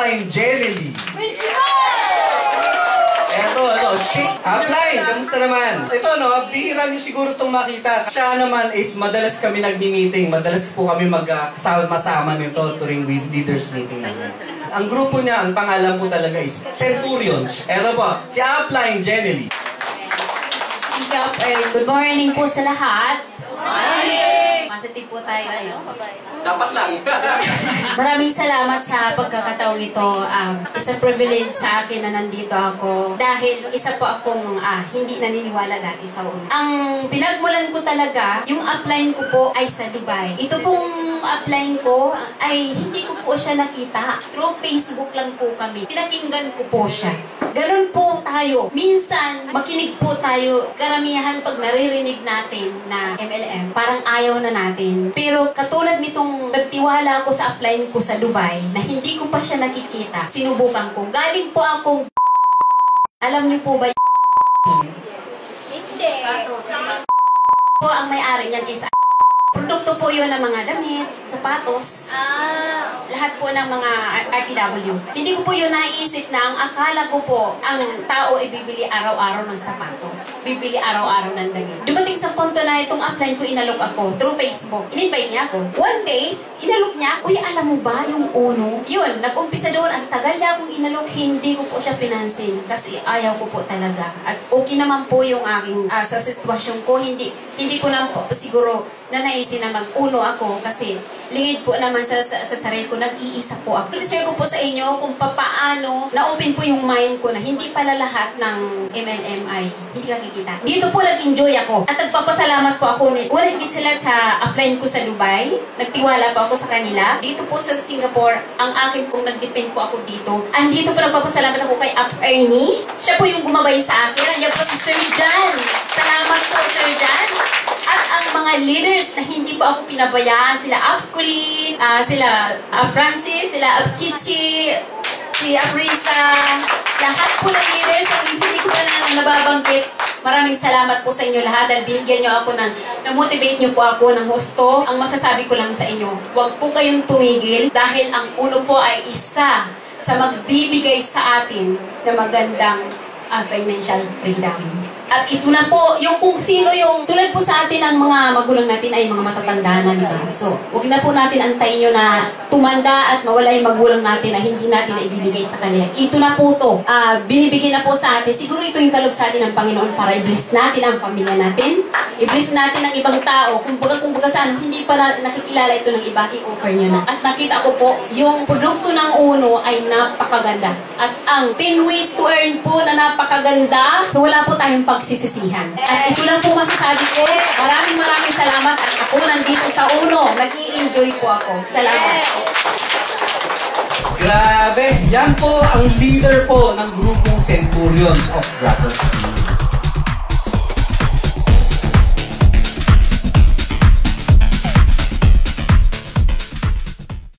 Upline Jenny. Eto, Upline, kamusta naman? Ito, no, bihira niyo siguro itong makita. Siya naman is madalas kami nagmi-meeting. Madalas po kami magkasama-sama nito during leaders meeting namin. Ang grupo niya, ang pangalan po talaga is Centurions. Eto po, si Upline Jenny. Good morning po sa lahat. Good morning! Positive po tayo ngayon. Dapat lang. Maraming salamat sa pagkakataong ito. It's a privilege sa akin na nandito ako dahil isa po akong hindi naniniwala dati sa una. Ang pinagmulan ko talaga, yung upline ko po ay sa Dubai. Ito pong upline ko ay hindi ko po siya nakita. Through Facebook lang po kami. Pinakinggan ko po siya. Ganun po tayo. Minsan, makinig po tayo. Karamihan pag naririnig natin na MLM, parang ayaw na natin. Pero katulad nitong nagtiwala ako sa upline ko sa Dubai na hindi ko pa siya nakikita, sinubukan ko. Galing po akong alam niyo po ba hindi. Po ang may-ari niyan is produkto po yun ng mga damit, sapatos, lahat po ng mga RTW. Hindi ko po yun naisip na ang akala ko po, ang tao ay bibili araw-araw ng sapatos. Bibili araw-araw ng damit. Dumating sa punto na itong upline ko, inalok ako through Facebook. In-invite niya ako. One day, inalok niya, uy, alam mo ba yung uno? Yun, nag-umpisa doon, ang tagal niya akong inalok, hindi ko po siya pinansin kasi ayaw ko po talaga. At okay naman po yung aking sa sitwasyon ko, hindi ko naman po siguro na naisip na mag-uno ako kasi lingid po naman sa sarili ko, nag-iisa po ako. I-share ko po sa inyo kung paano na-open po yung mind ko na hindi pala lahat ng MLM ay hindi ka kikita. Dito po nag-enjoy ako at nagpapasalamat po ako. Unang higit sila sa upline ko sa Dubai, nagtiwala po ako sa kanila. Dito po sa Singapore, ang akin pong nag-depend po ako dito. Andito po nagpapasalamat ako kay Up Ernie. Siya po yung gumabay sa akin. Andiyan po si Sir Jan. Salamat po, Sir Jan. At ang mga leaders na hindi po ako pinabayaan, sila Apkulin, sila Francis, sila Apkichi, si Aprisa, lahat po ng leaders, ang hindi ko na nababanggit. Maraming salamat po sa inyo lahat dahil binigyan nyo ako na-motivate nyo po ako ng husto. Ang masasabi ko lang sa inyo, huwag po kayong tumigil dahil ang uno po ay isa sa magbibigay sa atin na magandang financial freedom. At ito na po, yung kung sino yung, tulad po sa atin ang mga magulang natin ay mga matatanda na, diba? So, huwag na po natin antayin nyo na tumanda at mawala yung magulang natin na hindi natin na ibibigay sa kanila. Ito na po to. Binibigyan na po sa atin. Siguro ito yung kaloob sa atin ng Panginoon para i-bless natin ang pamilya natin. I-bless natin ang ibang tao. Kung baga saan, hindi pa nakikilala ito ng iba, i-offer nyo na. At nakita ko po, yung produkto ng uno ay napakaganda. At ang 10 ways to earn po na napakaganda, wala po tayong pagsisisihan. At ito lang po masasabi ko. Maraming salamat at ako nandito sa uno. Nag-i-enjoy po ako. Salamat. Grabe! Yan po ang leader po ng grupong Centurions of Dragon's Peak.